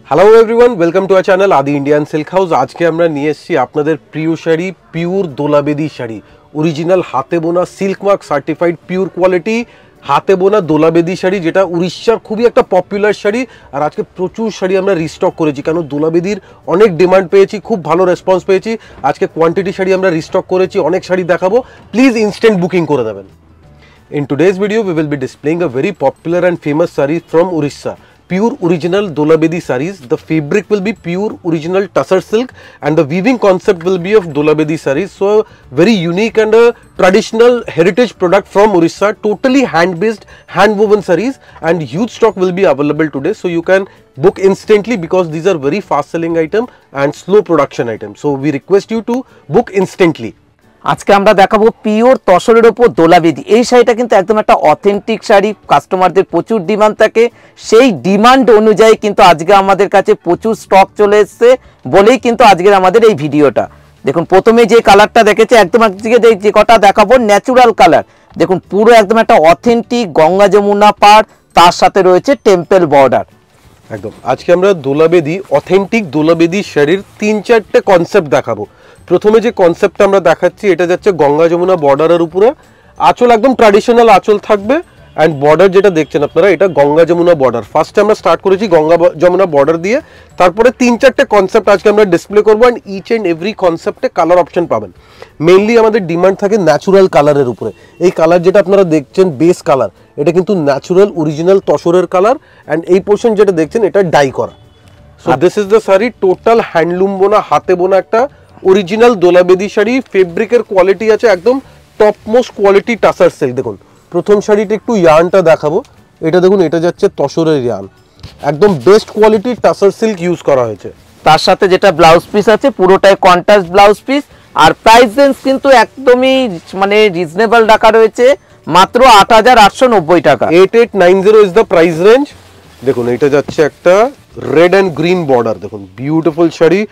Hello everyone, welcome to our channel আদি Indian silk house. আজকে আমরা নিয়ে এসেছি আপনাদের প্রিয় শাড়ি, পিওর দোলাবেদি শাড়ি, অরিজিনাল হাতে বোনা silk mark certified pure quality হাতে বোনা দোলাবেদি শাড়ি, যেটা উড়িষ্যার খুবই একটা পপুলার শাড়ি। আর আজকে প্রচুর শাড়ি আমরা রিস্টক করেছি, কেন দোলাবেদির অনেক ডিমান্ড পেয়েছি, খুব ভালো রেসপন্স পেয়েছি। আজকে কোয়ান্টিটি শাড়ি আমরা রিস্টক করেছি, অনেক শাড়ি দেখাবো, প্লিজ ইনস্ট্যান্ট বুকিং করে দেবেন। In today's video, we will be displaying a very popular and famous saree from Orissa. Pure original Dolabedi sarees. The fabric will be pure original tussar silk and the weaving concept will be of Dolabedi sarees. So very unique and a traditional heritage product from Orissa. Totally hand based, hand woven sarees, and huge stock will be available today. So you can book instantly because these are very fast selling item and slow production item. So we request you to book instantly. আজকে আমরা দেখাবো pure তসরের উপর দোলাবেদি। এই শাড়িটা কিন্তু একদম একটা authentic sari, কাস্টমারদের প্রচুর ডিমান্ড থাকে, সেই ডিমান্ড অনুযায়ী কিন্তু আজকে আমাদের কাছে প্রচুর স্টক চলে এসেছে বলেই কিন্তু আজকের আমাদের এই ভিডিওটা। দেখুন প্রথমে যে কালারটা দেখেছে, একদম আজকে যে কটা দেখাবো ন্যাচুরাল কালার, দেখুন পুরো একদম একটা অথেন্টিক গঙ্গা যমুনা পাড়, তার সাথে রয়েছে টেম্পল বর্ডার। একদম আজকে আমরা দোলাবেদি অথেন্টিক দোলাবেদি শাড়ির 3-4টে কনসেপ্ট দেখাবো। প্রথমে যে কনসেপ্টটা আমরা দেখাচ্ছি, এটা যাচ্ছে গঙ্গা যমুনা বর্ডারের উপরে, আঁচল একদম ট্র্যাডিশনাল আঁচল থাকবে, অ্যান্ড বর্ডার যেটা দেখছেন আপনারা এটা গঙ্গা যমুনা বর্ডার। ফার্স্টে আমরা স্টার্ট করেছি গঙ্গা যমুনা বর্ডার দিয়ে, তারপরে 3-4টে কনসেপ্ট আজকে আমরা ডিসপ্লে করবো, অ্যান্ড ইচ অ্যান্ড এভরি কনসেপ্টে কালার অপশন পাবেন। মেইনলি আমাদের ডিমান্ড থাকে ন্যাচুরাল কালারের উপরে। এই কালার যেটা আপনারা দেখছেন বেস কালার, এটা কিন্তু ন্যাচুরাল অরিজিনাল তসরের কালার, অ্যান্ড এই পোর্শন যেটা দেখছেন এটা ডাই করা। So this is the sari, total handloom বোনা হাতে বোনা একটা অরিজিনাল দোলাবেদি শাড়ি। ফেব্রিকের কোয়ালিটি আছে একদম top most quality tussar silk. দেখুন প্রথম শাড়িটা একটু ইয়ার্নটা দেখাবো, এটা দেখুন এটা যাচ্ছে তসরের ইয়ার্ন, একদম best quality tussar silk use করা হয়েছে। তার সাথে যেটা ব্লাউজ পিস আছে পুরোটাই কন্ট্রাস্ট ব্লাউজ পিস, আর প্রাইস রেঞ্জ কিন্তু একদমই মানে রিজনেবল রাখা রয়েছে, মাত্র ৮৮৯০ টাকা। 8890 ইজ দ্য প্রাইস রেঞ্জ। দেখুন এটা যাচ্ছে একটা রেড অ্যান্ড গ্রিন বর্ডার, দেখুন বিউটিফুল শাড়ি,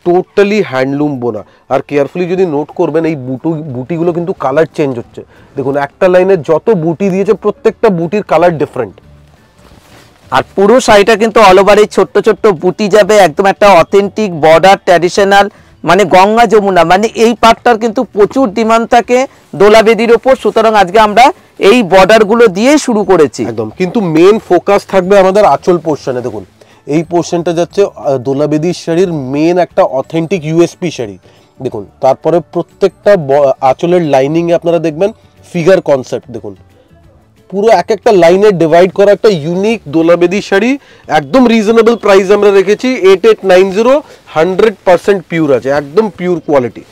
টোটালি হ্যান্ডলুম বোনা। আর কেয়ারফুলি যদি নোট করবেন এই বুটিগুলো কিন্তু কালার চেঞ্জ হচ্ছে। দেখুন একটা লাইনে যত বুটি দিয়েছে প্রত্যেকটা বুটির কালার ডিফারেন্ট। আর পুরো শাড়িটা কিন্তু অল ওভার এই ছোট্ট ছোট্ট বুটি যাবে, একদম একটা অথেন্টিক বর্ডার ট্র্যাডিশনাল, মানে গঙ্গা যমুনা, মানে এই পার্টটার কিন্তু প্রচুর ডিমান্ড থাকে দোলাবেদির ওপর। সুতরাং আজকে আমরা এই বর্ডারগুলো দিয়েই শুরু করেছি একদম, কিন্তু মেন ফোকাস থাকবে আমাদের আঁচল পোর্শনে। দেখুন এই পোর্শনটা যাচ্ছে দোলাবেদি শাড়ির মেন একটা অথেন্টিক ইউএসপি শাড়ি। দেখুন তারপরে প্রত্যেকটা আঁচলের লাইনিংয়ে আপনারা দেখবেন ফিগার কনসেপ্ট, দেখুন পুরো এক একটা লাইনে ডিভাইড করা একটা ইউনিক দোলাবেদি শাড়ি। একদম রিজনেবল প্রাইস আমরা রেখেছি 8890, 100% পিওর আছে, একদম পিওর কোয়ালিটি।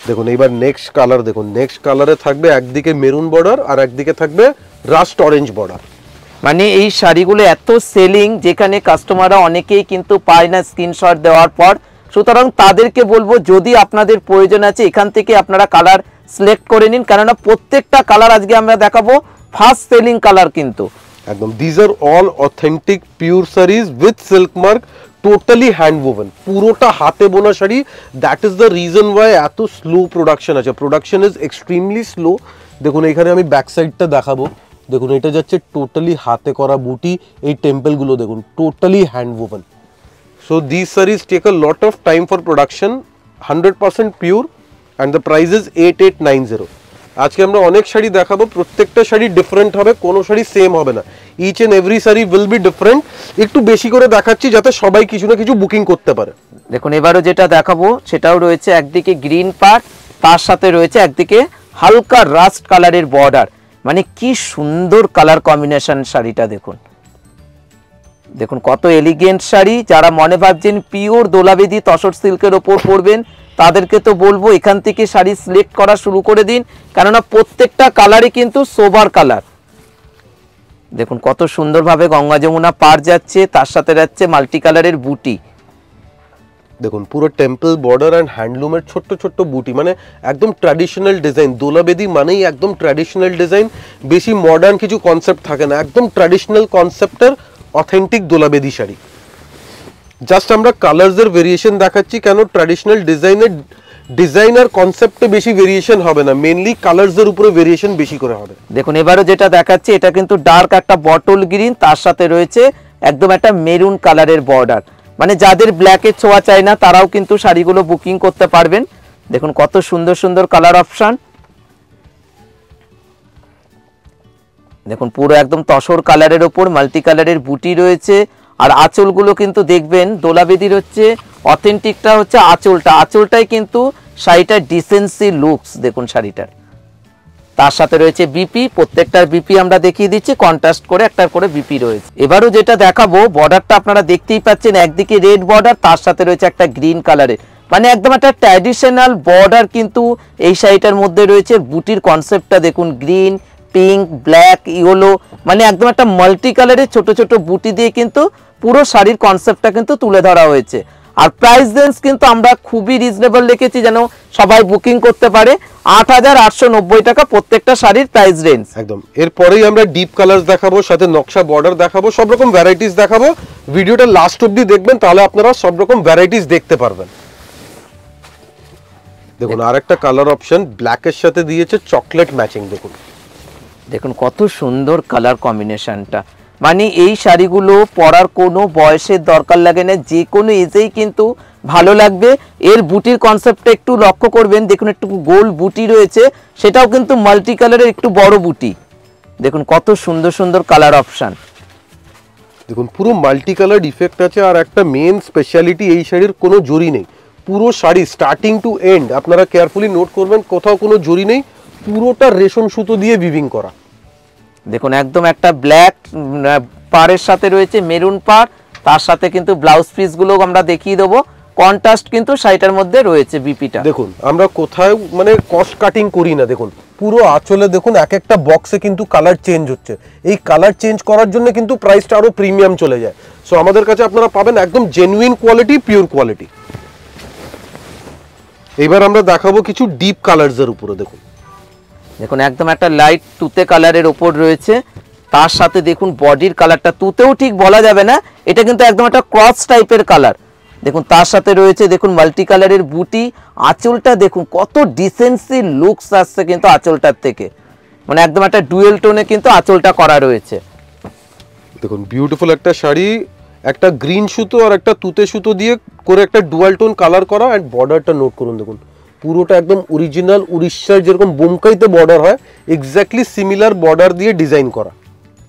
দেখুন এইবার নেক্সট কালার, দেখুন নেক্সট কালারে থাকবে একদিকে মেরুন বর্ডার আর একদিকে থাকবে রাস্ট অরেঞ্জ বর্ডার। মানে এই শাড়িগুলো এত সেলিং, যেখানে কাস্টমাররা অনেকেই কিন্তু পায় না স্ক্রিনশট দেওয়ার পর। সুতরাং তাদেরকে বলবো যদি আপনাদের প্রয়োজন আছে এখান থেকে আপনারা কালার সিলেক্ট করে নিন, কেননা প্রত্যেকটা কালার আজকে আমরা দেখাবো ফার্স্ট সেলিং কালার কিন্তু একদম। This are all authentic pure saris with silk mark, totally hand woven, পুরোটা হাতে বোনা শাড়ি। That is the reason why এত স্লো প্রোডাকশন আছে। Production is extremely slow. দেখুন এখানে আমি ব্যাক সাইডটা দেখাবো, দেখুন এটা যাচ্ছে টোটালি হাতে করা বুটি, এই টেম্পলগুলো দেখুন totally hand woven. So this saris take a lot of time for production, 100% pure, and the price is 8890। আজকে আমরা অনেক শাড়ি দেখাবো, প্রত্যেকটা শাড়ি ডিফারেন্ট হবে, কোনো শাড়ি সেম হবে না। Each and every sari will be different. একটু বেশি করে দেখাচ্ছি যাতে সবাই কিছু না কিছু বুকিং করতে পারে। দেখুন এবারও যেটা দেখাবো সেটাও রয়েছে একদিকে গ্রিন পার্ট, তার সাথে রয়েছে একদিকে হালকা রাস্ট কালারের বর্ডার। মানে কি সুন্দর কালার কম্বিনেশন শাড়িটা, দেখুন দেখুন কত এলিগেন্ট শাড়ি। যারা মনে ভাবছেন পিওর দোলাবেদি তসর সিল্কের ওপর পরবেন, তাদেরকে তো বলবো এখান থেকে শাড়ি সিলেক্ট করা শুরু করে দিন, কেননা প্রত্যেকটা কালারই কিন্তু সোবার কালার। দেখুন কত সুন্দরভাবে গঙ্গা যমুনা পার যাচ্ছে, তার সাথে যাচ্ছে মাল্টি কালারের বুটি। দেখুন পুরো টেম্পল বর্ডার অ্যান্ড হ্যান্ডলুমের ছোট্ট ছোট্ট বুটি, মানে একদম ট্র্যাডিশনাল ডিজাইন। দোলাবেদি মানেই একদম ট্র্যাডিশনাল ডিজাইন, বেশি মডার্ন কিছু কনসেপ্ট থাকে না, একদম ট্র্যাডিশনাল কনসেপ্টের অথেন্টিক দোলাবেদি শাড়ি। জাস্ট আমরা কালার্সের ভেরিয়েশন দেখাচ্ছি, কেন ট্র্যাডিশনাল ডিজাইনার কনসেপ্টে বেশি ভেরিয়েশন হবে না, মেইনলি কালার্সের উপরে ভেরিয়েশন বেশি করে হবে। দেখুন এবারও যেটা দেখাচ্ছি এটা কিন্তু ডার্ক একটা বটল গ্রিন, তার সাথে রয়েছে একদম একটা মেরুন কালারের বর্ডার, মানে যাদের ব্ল্যাকের ছোঁয়া চাই না তারাও কিন্তু শাড়িগুলো বুকিং করতে পারবেন। দেখুন কত সুন্দর সুন্দর কালার অপশন। দেখুন পুরো একদম তসর কালারের ওপর মাল্টি কালারের বুটি রয়েছে। আর আঁচলগুলো কিন্তু দেখবেন দোলাবেদির হচ্ছে অথেন্টিকটা হচ্ছে আঁচলটাই কিন্তু শাড়িটার ডিসেন্সি লুকস। দেখুন শাড়িটার তার সাথে রয়েছে বিপি, প্রত্যেকটার বিপি আমরা দেখিয়ে দিচ্ছি, কন্ট্রাস্ট করে একটার করে বিপি রয়েছে। এবারও যেটা দেখাবো বর্ডারটা আপনারা দেখতেই পাচ্ছেন, একদিকে রেড বর্ডার, তার সাথে রয়েছে একটা গ্রিন কালারের, মানে একদম একটা ট্র্যাডিশনাল বর্ডার কিন্তু এই শাড়িটার মধ্যে রয়েছে। বুটির কনসেপ্টটা দেখুন, গ্রিন, পিঙ্ক, ব্ল্যাক, ইয়েলো, মানে একদম একটা মাল্টি কালারের ছোট ছোট বুটি দিয়ে কিন্তু পুরো শাড়ির কনসেপ্টটা কিন্তু তুলে ধরা হয়েছে। আর প্রাইস রেঞ্জ কিন্তু আমরা খুবই রিজনেবল রেখেছি যেন সবাই বুকিং করতে পারে। 8,890 টাকা প্রত্যেকটা শাড়ির প্রাইস রেঞ্জ। একদম। এরপরেই আমরা ডিপ কালার দেখাবো, সাথে নকশা বর্ডার দেখাবো, সব রকম ভ্যারাইটিস দেখাবো। ভিডিওটা লাস্ট অবধি দেখবেন, তাহলে আপনারা সব রকম ভ্যারাইটিস দেখতে পারবেন। দেখুন আরেকটা কালার অপশন ব্ল্যাকের সাথে দিয়েছে চকলেট ম্যাচিং। দেখুন কত সুন্দর কালার কম্বিনেশনটা, মানে এই শাড়িগুলো পরার কোনো বয়সের দরকার লাগে না, যে কোনো এজেই কিন্তু ভালো লাগবে। এর বুটির কনসেপ্টটা একটু লক্ষ্য করবেন, দেখুন একটু গোল বুটি রয়েছে, সেটাও কিন্তু মাল্টি কালারের একটু বড় বুটি। দেখুন কত সুন্দর সুন্দর কালার অপশন। দেখুন পুরো মাল্টি কালার ইফেক্ট আছে। আর একটা মেন স্পেশালিটি, এই শাড়ির কোনো জরি নেই। পুরো শাড়ি স্টার্টিং টু এন্ড আপনারা কেয়ারফুলি নোট করবেন, কোথাও কোনো জরি নেই, পুরোটা রেশম সুতো দিয়ে উইভিং করা। দেখুন একদম একটা ব্ল্যাক পাড়ের সাথে রয়েছে মেরুন পাড়, তার সাথে কিন্তু ব্লাউজ পিস গুলো আমরা দেখিয়ে দেবো। কন্ট্রাস্ট কিন্তু শাড়িটার মধ্যে রয়েছে বিপিটা। দেখুন আমরা কোথাও মানে কস্ট কাটিং করি না। দেখুন পুরো আঁচলে দেখুন এক একটা বক্সে কিন্তু কালার চেঞ্জ হচ্ছে। এই কালার চেঞ্জ করার জন্য কিন্তু প্রাইসটা আরো প্রিমিয়াম চলে যায়। সো আমাদের কাছে আপনারা পাবেন একদম জেনুইন কোয়ালিটি, পিওর কোয়ালিটি। এবার আমরা দেখাবো কিছু ডিপ কালারস এর উপরে। দেখুন একদম একটা লাইট তুতে কালারের ওপর রয়েছে, তার সাথে দেখুন বডির কালারটা তুতেও ঠিক বলা যাবে না, এটা কিন্তু একদম একটা ক্রস টাইপের কালার। দেখুন তার সাথে রয়েছে দেখুন মাল্টি কালারের বুটি। আঁচলটা দেখুন কত ডিসেন্সি লুকস আসছে কিন্তু আঁচলটার থেকে, মানে একদম একটা ডুয়েল টোনে কিন্তু আঁচলটা করা রয়েছে। দেখুন বিউটিফুল একটা শাড়ি, একটা গ্রিন সুতো আর একটা তুতে সুতো দিয়ে করে একটা ডুয়াল টোন কালার করা। এন্ড বর্ডারটা নোট করুন, দেখুন পুরোটা একদম অরিজিনাল উড়িষ্যার যেরকম বোমকাইতে বর্ডার হয় এক্স্যাক্টলি সিমিলার বর্ডার দিয়ে ডিজাইন করা।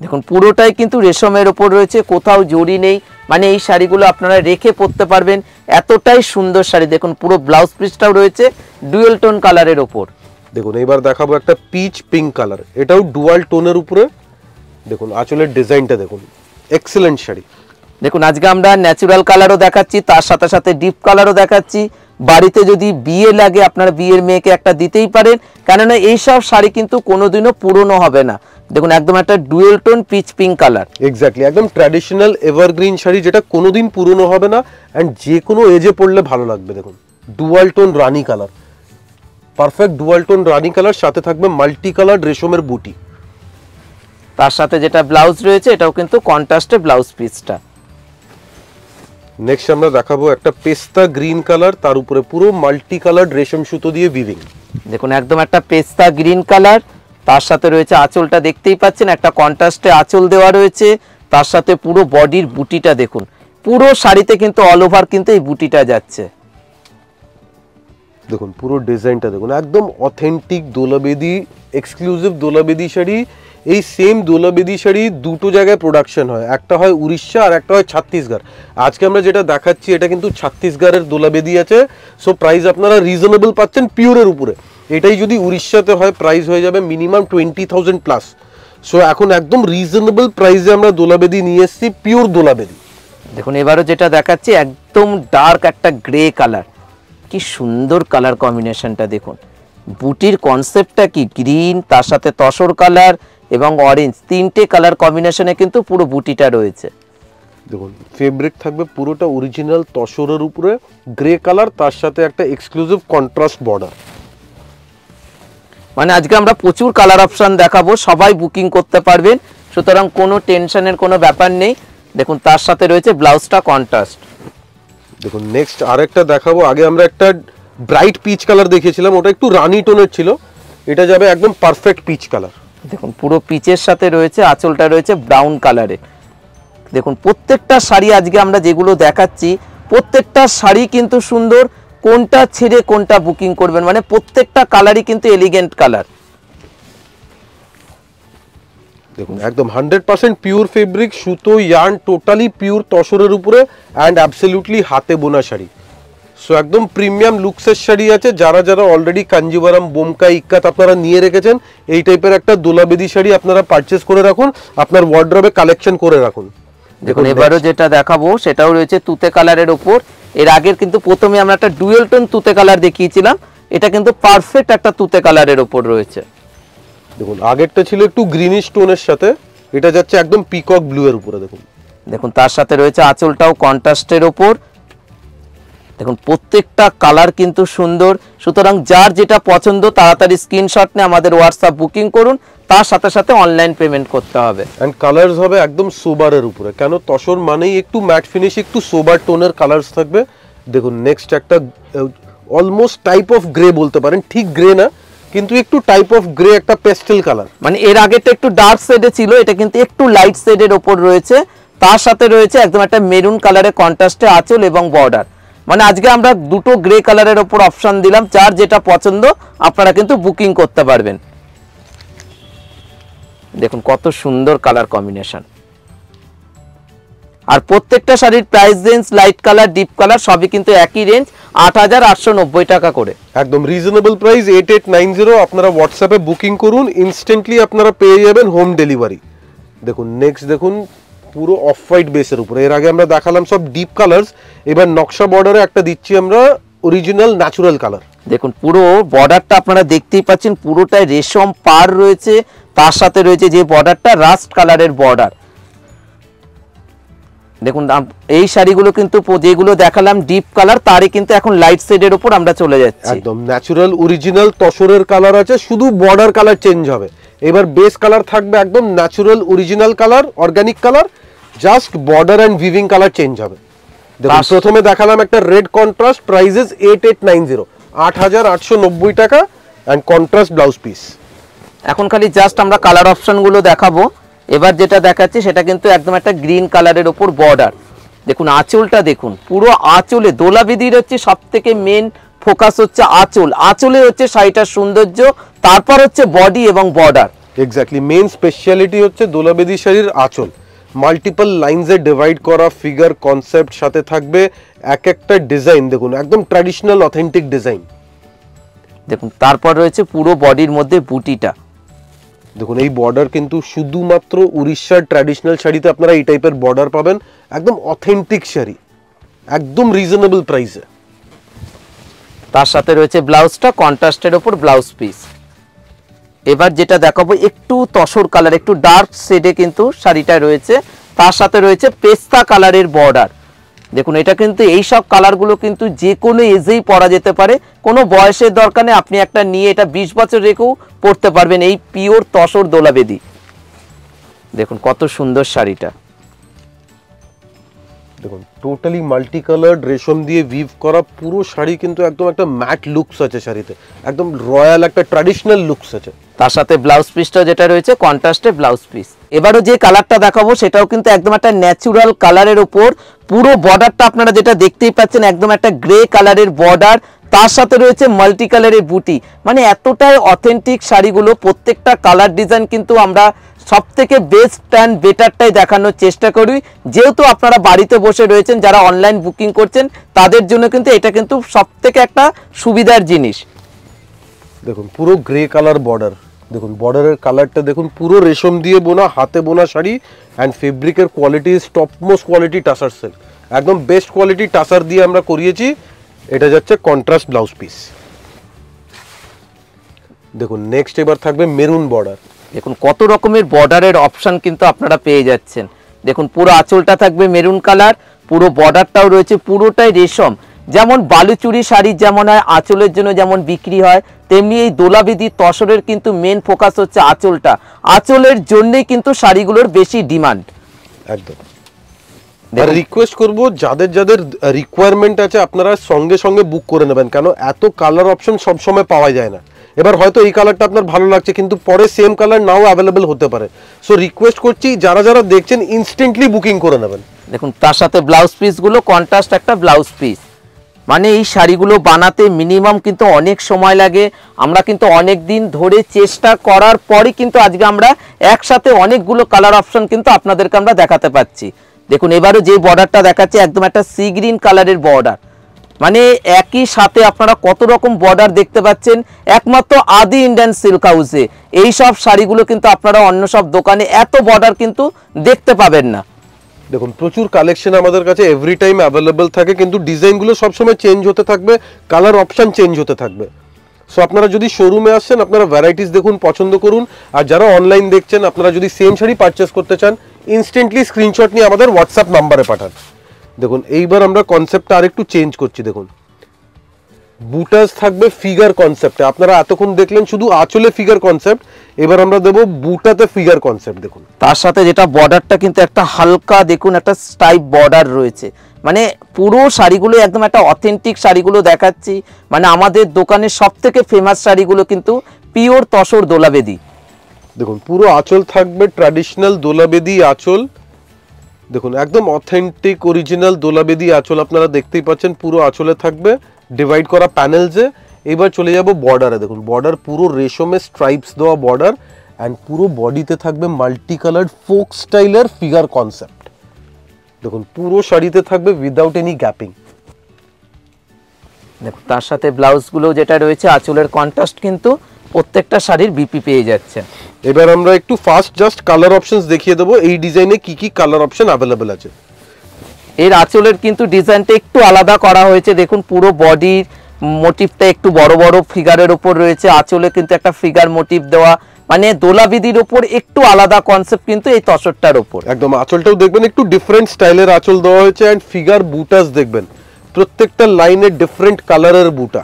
দেখুন পুরোটাই কিন্তু রেশমের ওপর রয়েছে, কোথাও জড়ি নেই, মানে এই শাড়িগুলো আপনারা রেখে পরতে পারবেন, এতটাই সুন্দর শাড়ি। দেখুন পুরো ব্লাউজ পিসটাও রয়েছে ডুয়েল টোন কালারের ওপর। দেখুন এবার দেখাবো একটা পিচ পিঙ্ক কালার, এটাও ডুয়াল টোনের উপরে। দেখুন আঁচলের ডিজাইনটা দেখুন, এক্সেলেন্ট শাড়ি। দেখুন আজকে আমরা ন্যাচারাল কালারও দেখাচ্ছি, তার সাথে সাথে ডিপ কালারও দেখাচ্ছি। বাড়িতে যদি বিয়ে লাগে আপনারা বিয়ের মেয়েকে একটা দিতেই পারেন, কেননা এইসব শাড়ি কিন্তু কোনোদিনও পুরনো হবে না। দেখুন একদম একটা dual tone pitch pink colour, exactly একদম ট্র্যাডিশনাল এভারগ্রিন শাড়ি, যেটা কোনোদিন পুরনো হবে না অ্যান্ড যে কোনো এজে পড়লে ভালো লাগবে। দেখুন ডুয়াল টোন রানী কালার, পারফেক্ট ডুয়াল টোন রানী কালার, সাথে থাকবে মাল্টি কালার রেশমের বুটি। তার সাথে যেটা ব্লাউজ রয়েছে এটাও কিন্তু কন্ট্রাস্টে ব্লাউজ পিসটা। নেক্সট আমরা দেখাবো একটা পেস্তা গ্রিন কালার, তার উপরে পুরো মাল্টি কালার রেশম সুতো দিয়ে উইভিং। দেখুন একদম একটা পেস্তা গ্রিন কালার, তার সাথে রয়েছে আঁচলটা দেখতেই পাচ্ছেন একটা কন্ট্রাস্টে আঁচল দেওয়া রয়েছে, তার সাথে পুরো বডির বুটিটা দেখুন, পুরো শাড়িতে কিন্তু অল ওভার কিন্তু এই বুটিটা যাচ্ছে। দেখুন পুরো ডিজাইনটা দেখুন, একদম অথেন্টিক দোলাবেদি, এক্সক্লুসিভ দোলাবেদি শাড়ি। এই সেম দোলাবেদি শাড়ি দুটো জায়গায় প্রোডাকশন হয়, একটা হয় উড়িষ্যা আর একটা হয় ছত্তিশগড়। আজকে আমরা যেটা দেখাচ্ছি এটা কিন্তু ছত্তিশগড়ের দোলাবেদি আছে। সো প্রাইস আপনারা রিজনেবল পাচ্ছেন পিওরের উপরে। এটাই যদি উড়িষ্যাতে হয় প্রাইস হয়ে যাবে মিনিমাম 20,000 প্লাস। সো এখন একদম রিজনেবল প্রাইসে আমরা দোলাবেদি নিয়ে এসেছি, পিওর দোলাবেদি। দেখুন এবারও যেটা দেখাচ্ছি একদম ডার্ক একটা গ্রে কালার, কি সুন্দর কালার কম্বিনেশনটা দেখুন। বুটির কনসেপ্টটা কি গ্রিন, তার সাথে তসর কালার এবং অরেঞ্জ, তিনটে কালার কম্বিনেশনে কিন্তু পুরো বুটিটা রয়েছে। দেখুন ফেব্রিক থাকবে পুরোটা অরিজিনাল তসরের উপরে গ্রে কালার, তার সাথে একটা এক্সক্লুসিভ কন্ট্রাস্ট বর্ডার। মানে আজকে আমরা প্রচুর কালার অপশন দেখাবো, সবাই বুকিং করতে পারবেন, সুতরাং কোনো টেনশনের কোনো ব্যাপার নেই। দেখুন তার সাথে রয়েছে ব্লাউজটা কন্ট্রাস্ট। দেখুন নেক্সট আরেকটা দেখাবো। আগে আমরা একটা ব্রাইট পিচ কালার দেখিয়েছিলাম, ওটা একটু রানি টোনের ছিল, এটা যাবে একদম পারফেক্ট পিচ কালার। দেখুন পুরো পিচের সাথে রয়েছে, আঁচলটা রয়েছে ব্রাউন কালারে। দেখুন প্রত্যেকটা শাড়ি আজকে আমরা যেগুলো দেখাচ্ছি প্রত্যেকটা শাড়ি কিন্তু সুন্দর, কোনটা ছেড়ে কোনটা বুকিং করবেন, মানে প্রত্যেকটা কালারই কিন্তু এলিগেন্ট কালার। দেখুন একদম 100% পিওর ফেব্রিক, সুতো, ইয়ার্ন, টোটালি পিওর তসরের উপরে অ্যান্ড অ্যাবসলিউটলি হাতে বোনা শাড়ি। সো একদম প্রিমিয়াম লুকসের শাড়ি আছে। যারা যারা অলরেডি কাঞ্জিভারাম, বোমকা, ইক্কাত আপনারা নিয়ে রেখেছেন, এই টাইপের একটা দোলাবেদি শাড়ি আপনারা পারচেস করে রাখুন, আপনার ওয়ার্ড্রবে কালেকশন করে রাখুন। দেখুন এবারও যেটা দেখাবো সেটাও রয়েছে তুতে কালারের ওপর। এর আগের কিন্তু প্রথমে আমরা একটা ডুয়েল টোন তুতে কালার দেখিয়েছিলাম, এটা কিন্তু পারফেক্ট একটা তুতে কালারের ওপর রয়েছে। দেখুন আগেরটা ছিল একটু গ্রিনিশ টোনের সাথে, এটা যাচ্ছে একদম পিকক ব্লু এর উপরে। দেখুন দেখুন তার সাথে রয়েছে আঁচলটাও কন্ট্রাস্টের ওপর। দেখুন প্রত্যেকটা কালার কিন্তু সুন্দর, সুতরাং যার যেটা পছন্দ তাড়াতাড়ি স্ক্রিনশট নিয়ে আমাদের হোয়াটসঅ্যাপ বুকিং করুন, তার সাথে সাথে অনলাইন পেমেন্ট করতে হবে। এন্ড কালারস হবে একদম সোবারের উপরে, কেন তসর মানেই একটু ম্যাট ফিনিশ, একটু সোবার টোনের কালারস থাকবে। দেখুন নেক্সট একটা অলমোস্ট টাইপ অফ গ্রে বলতে পারেন, ঠিক গ্রে না কিন্তু একটু টাইপ অফ গ্রে, একটা পেস্টেল কালার। মানে এর আগেটা একটু ডার্ক শেডে ছিল, এটা কিন্তু একটু লাইট শেডের ওপর রয়েছে। তার সাথে রয়েছে একদম একটা মেরুন কালারের কন্ট্রাস্টে আঁচল এবং বর্ডার। মানে আজকে আমরা দুটো গ্রে কালারের ওপর অপশন দিলাম, যার যেটা পছন্দ আপনারা কিন্তু বুকিং করতে পারবেন। দেখুন কত সুন্দর কালার কম্বিনেশন। আর প্রত্যেকটা শাড়ির price range light colour, deep colour সবই কিন্তু একই রেঞ্জ, 8890 টাকা করে। একদম রিজনেবল প্রাইস 8890। আপনারা হোয়াটসঅ্যাপে বুকিং করুন, ইনস্ট্যান্টলি আপনারা পেয়ে যাবেন হোম ডেলিভারি। দেখুন নেক্সট দেখুন পুরো অফ হোয়াইট বেসের উপরে। এর আগে আমরা দেখালাম সব ডিপ কালার্স, এবার নকশা বর্ডারে একটা দিচ্ছি আমরা অরিজিনাল ন্যাচারাল কালার। দেখুন পুরো বর্ডারটা আপনারা দেখতেই পাচ্ছেন, পুরোটাই রেশম পার রয়েছে, তার সাথে রয়েছে যে বর্ডারটা রাস্ট কালারের বর্ডার। দেখুন এই শাড়িগুলো কিন্তু যেগুলো দেখালাম ডিপ কালার, তারই কিন্তু এখন লাইট শেডের উপর আমরা চলে যাচ্ছি। একদম ন্যাচারাল অরিজিনাল তসরের কালার আছে, শুধু বর্ডার কালার চেঞ্জ হবে। এবার বেস কালার থাকবে একদম natural original colour, organic colour, just border and weaving colour change হবে। দেখুন প্রথমে দেখালাম একটা রেড কন্ট্রাস্ট, প্রাইসেস 8890, 8890 টাকা এন্ড কন্ট্রাস্ট ব্লাউজ পিস। এখন খালি জাস্ট আমরা কালার অপশনগুলো দেখাবো। এবার যেটা দেখাচ্ছি সেটা কিন্তু একদম একটা গ্রিন কালারের ওপর বর্ডার। দেখুন আঁচলটা দেখুন, পুরো আঁচলে দোলাবেদির হচ্ছে সব থেকে মেন ফোকাস হচ্ছে আঁচল, আঁচলে হচ্ছে শাড়িটার সৌন্দর্য, তারপর হচ্ছে বডি এবং বর্ডার। এক্স্যাক্টলি মেন স্পেশালিটি হচ্ছে দোলাবেদি শাড়ির আঁচল, মাল্টিপল লাইনসে ডিভাইড করা ফিগার কনসেপ্ট, সাথে থাকবে এক একটা ডিজাইন। দেখুন একদম ট্র্যাডিশনাল অথেন্টিক ডিজাইন। দেখুন তারপর রয়েছে পুরো বডির মধ্যে বুটিটা। দেখুন এই বর্ডার কিন্তু শুধুমাত্র উড়িষ্যার ট্র্যাডিশনাল শাড়িতে আপনারা এই টাইপের বর্ডার পাবেন, একদম অথেন্টিক শাড়ি, একদম রিজনেবল প্রাইসে। তার সাথে রয়েছে ব্লাউজটা কন্ট্রাস্টের ওপর ব্লাউজ পিস। এবার যেটা দেখাবো একটু তসর কালার, একটু ডার্ক শেডে কিন্তু শাড়িটা রয়েছে, তার সাথে রয়েছে পেস্তা কালারের বর্ডার। দেখুন এটা কিন্তু এই সব কালারগুলো কিন্তু যে কোনো এজেই পরা যেতে পারে, কোনো বয়সের দরকার নেই। আপনি একটা নিয়ে এটা 20 বছর রেখেও পরতে পারবেন, এই পিওর তসর দোলাবেদি। দেখুন কত সুন্দর শাড়িটা। দেখুন টোটালি মাল্টি কালার্ড রেশম দিয়ে উইভ করা পুরো শাড়ি, কিন্তু একদম একটা ম্যাট লুকস আছে শাড়িতে, একদম রয়্যাল একটা ট্র্যাডিশনাল লুকস আছে। তার সাথে ব্লাউজ পিসটা যেটা রয়েছে কন্ট্রাস্টে ব্লাউজ পিস। এবারও যে কালারটা দেখাবো সেটাও কিন্তু একদম একটা ন্যাচারাল কালারের উপর, পুরো বর্ডারটা আপনারা যেটা দেখতেই পাচ্ছেন একদম একটা গ্রে কালারের বর্ডার, তার সাথে রয়েছে মাল্টি কালারের বুটি। মানে এতটাই অথেন্টিক শাড়িগুলো, প্রত্যেকটা কালার ডিজাইন কিন্তু আমরা সব থেকে বেস্ট অ্যান্ড বেটারটাই দেখানোর চেষ্টা করি, যেহেতু আপনারা বাড়িতে বসে রয়েছেন, যারা অনলাইন বুকিং করছেন তাদের জন্য কিন্তু এটা কিন্তু সব থেকে একটা সুবিধার জিনিস। দেখুন পুরো গ্রে কালার বর্ডার, দেখুন বর্ডারের কালারটা দেখুন, পুরো রেশম দিয়ে বোনা, হাতে বোনা শাড়ি অ্যান্ড ফেব্রিকের quality is top most quality tussar silk, একদম বেস্ট কোয়ালিটি টাসার দিয়ে আমরা করিয়েছি। এটা যাচ্ছে কন্ট্রাস্ট ব্লাউজ পিস। দেখুন নেক্সট এবার থাকবে মেরুন বর্ডার। দেখুন কত রকমের বর্ডারের অপশন কিন্তু আপনারা পেয়ে যাচ্ছেন। দেখুন পুরো আঁচলটা থাকবে মেরুন কালার, পুরো বর্ডারটাও রয়েছে পুরোটাই রেশম। যেমন বালুচুরি শাড়ি যেমন হয় আঁচলের জন্য যেমন বিক্রি হয়, তেমনি এই দোলাবেদি তসরের কিন্তু মেন ফোকাস হচ্ছে আঁচলটা, আঁচলের জন্যই কিন্তু শাড়িগুলোর বেশি ডিমান্ড। একদম রিকোয়েস্ট করব যাদের যাদের রিকোয়ারমেন্ট আছে আপনারা সঙ্গে সঙ্গে বুক করে নেবেন, কেন এত কালার অপশন সবসময় পাওয়া যায় না। এবার হয়তো এই কালারটা আপনার ভালো লাগছে কিন্তু পরে সেম কালার নাও অ্যাভেলেবেল হতে পারে। সো রিকোয়েস্ট করছি যারা যারা দেখছেন ইনস্ট্যান্টলি বুকিং করে নেবেন। দেখুন তার সাথে ব্লাউজ পিসগুলো কন্ট্রাস্ট একটা ব্লাউজ পিস, মানে এই শাড়িগুলো বানাতে মিনিমাম কিন্তু অনেক সময় লাগে। আমরা কিন্তু অনেক দিন ধরে চেষ্টা করার পরই কিন্তু আজকে আমরা একসাথে অনেকগুলো কালার অপশন কিন্তু আপনাদেরকে আমরা দেখাতে পাচ্ছি। দেখুন এবারও যে বর্ডারটা দেখাচ্ছি একদম একটা সি গ্রিন কালারের বর্ডার, মানে একই সাথে আপনারা কত রকম বর্ডার দেখতে পাচ্ছেন একমাত্র আদি ইন্ডিয়ান সিল্ক হাউসে। এই সব শাড়িগুলো কিন্তু আপনারা অন্য সব দোকানে এত বর্ডার কিন্তু দেখতে পাবেন না। দেখুন প্রচুর কালেকশন আমাদের কাছে এভরি টাইম অ্যাভেলেবেল থাকে, কিন্তু ডিজাইনগুলো সবসময় চেঞ্জ হতে থাকবে, কালার অপশন চেঞ্জ হতে থাকবে। সো আপনারা যদি শোরুমে আসছেন আপনারা ভ্যারাইটিস দেখুন, পছন্দ করুন। আর যারা অনলাইন দেখছেন আপনারা যদি সেম শাড়ি পারচেস করতে চান ইনস্ট্যান্টলি স্ক্রিনশট নিয়ে আমাদের হোয়াটসঅ্যাপ নাম্বারে পাঠান। দেখুন এইবার আমরা কনসেপ্টটা আরেকটু চেঞ্জ করছি। দেখুন বুটাস থাকবে ফিগার কনসেপ্টে, আপনারা এতক্ষণ দেখলেন শুধু আঁচলে ফিগার কনসেপ্ট, এবার আমরা দেবো বুটাতে ফিগার কনসেপ্ট। দেখুন তার সাথে যেটা বর্ডারটা কিন্তু একটা হালকা দেখুন একটা স্টাইপ বর্ডার রয়েছে, মানে পুরো শাড়িগুলো একদম একটা অথেন্টিক শাড়িগুলো দেখাচ্ছি। মানে আমাদের দোকানের সব থেকে ফেমাস শাড়িগুলো কিন্তু পিওর তসর দোলাবেদি। দেখুন পুরো আঁচল থাকবে ট্র্যাডিশনাল দোলাবেদি আঁচল, দেখুন একদম অথেন্টিক অরিজিনাল দোলাবেদি আঁচল আপনারা দেখতেই পাচ্ছেন। পুরো আঁচলে থাকবে ডিভাইড করা প্যানেলসে। এবার চলে যাব বর্ডারে। দেখুন বর্ডার পুরো রেশমে স্ট্রাইপস দেওয়া বর্ডার, অ্যান্ড পুরো বডিতে থাকবে মাল্টি কালার্ড ফোক স্টাইলের ফিগার কনসেপ্ট। দেখুন পুরো শাড়িতে থাকবে উইদাউট এনি গ্যাপিং। দেখুন তার সাথে ব্লাউজগুলো যেটা রয়েছে আঁচলের কন্ট্রাস্ট কিন্তু প্রত্যেকটা শাড়ির বিপি পেয়ে যাচ্ছে। এবার আমরা একটু ফাস্ট জাস্ট কালার অপশনস দেখিয়ে দেবো এই ডিজাইনে কি কি কালার অপশন অ্যাভেলেবেল আছে। এর আঁচলের কিন্তু ডিজাইনটা একটু আলাদা করা হয়েছে। দেখুন পুরো বডির মোটিভটা একটু বড় বড় ফিগারের উপর রয়েছে, আঁচলে কিন্তু একটা ফিগার মোটিভ দেওয়া, মানে দোলাবিদির উপর একটু আলাদা কনসেপ্ট কিন্তু এই তসরটার উপর। একদম আঁচলটাও দেখবেন একটু ডিফারেন্ট স্টাইলের আঁচল দেওয়া হয়েছে, অ্যান্ড ফিগার বুটাস দেখবেন প্রত্যেকটা লাইনে ডিফারেন্ট কালারের বুটা।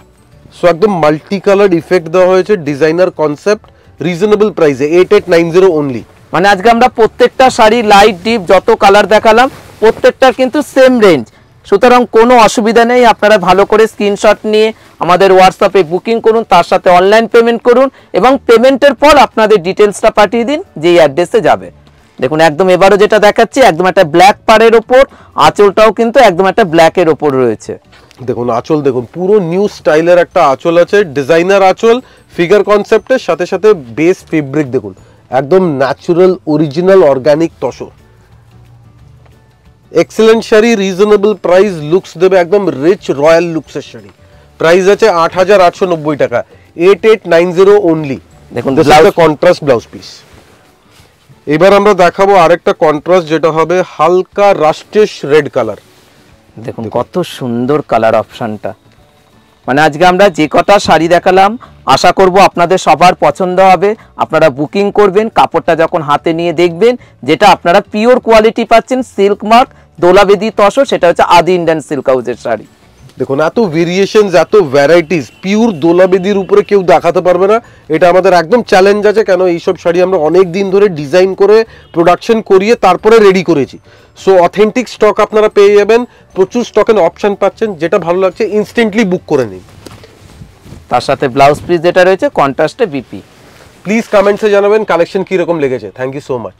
সো একদম মাল্টি কালার ইফেক্ট দেওয়া হয়েছে, ডিজাইনার কনসেপ্ট, রিজনেবল প্রাইসে 8890 অনলি। মানে আজকে আমরা প্রত্যেকটা শাড়ি লাইট ডিপ যত কালার দেখালাম প্রত্যেকটার কিন্তু সেম রেঞ্জ, সুতরাং কোনো অসুবিধা নেই। আপনারা ভালো করে স্ক্রিনশট নিয়ে আমাদের হোয়াটসঅ্যাপে বুকিং করুন, তার সাথে অনলাইন পেমেন্ট করুন এবং পেমেন্টের পর আপনাদের ডিটেলসটা পাঠিয়ে দিন যেই অ্যাড্রেসে যাবে। দেখুন একদম এবারও যেটা দেখাচ্ছি একদম একটা ব্ল্যাক পাড়ের ওপর, আঁচলটাও কিন্তু একদম একটা ব্ল্যাকের ওপর রয়েছে। দেখুন আঁচল দেখুন পুরো নিউ স্টাইলের একটা আঁচল আছে, ডিজাইনার আঁচল ফিগার কনসেপ্টের সাথে সাথে বেস ফেব্রিক দেখুন একদম natural original organic tussar. Excellent sari, reasonable price, looks দেবে একদম রিচ রয়্যাল লুকসের শাড়ি। প্রাইস আছে 8890 টাকা, 8890 অনলি। দেখুন কন্ট্রাস্ট ব্লাউজ পিস। এবার আমরা দেখাবো আরেকটা কন্ট্রাস্ট যেটা হবে হালকা রাস্টেশ রেড কালার। দেখুন কত সুন্দর কালার অপশনটা, মানে আজকে আমরা যে কটা শাড়ি দেখালাম আশা করব আপনাদের সবার পছন্দ হবে। আপনারা বুকিং করবেন, কাপড়টা যখন হাতে নিয়ে দেখবেন যেটা আপনারা পিওর কোয়ালিটি পাচ্ছেন, সিল্ক মার্ক দোলাবেদি তসর, সেটা হচ্ছে আদি ইন্ডিয়ান সিল্ক হাউসের শাড়ি। দেখুন এত ভেরিয়েশনস এত ভ্যারাইটিস পিওর দোলাবেদির উপরে কেউ দেখাতে পারবে না, এটা আমাদের একদম চ্যালেঞ্জ আছে। কেন এইসব শাড়ি আমরা অনেক দিন ধরে ডিজাইন করে প্রোডাকশন করিয়ে তারপরে রেডি করেছি। সো অথেন্টিক স্টক আপনারা পেয়ে যাবেন, প্রচুর স্টকের অপশন পাচ্ছেন, যেটা ভালো লাগছে ইনস্ট্যান্টলি বুক করে নিন। তার সাথে ব্লাউজ পিস যেটা রয়েছে কন্ট্রাস্টে বিপি। প্লিজ কমেন্টসে জানাবেন কালেকশন কীরকম লেগেছে। Thank you so much.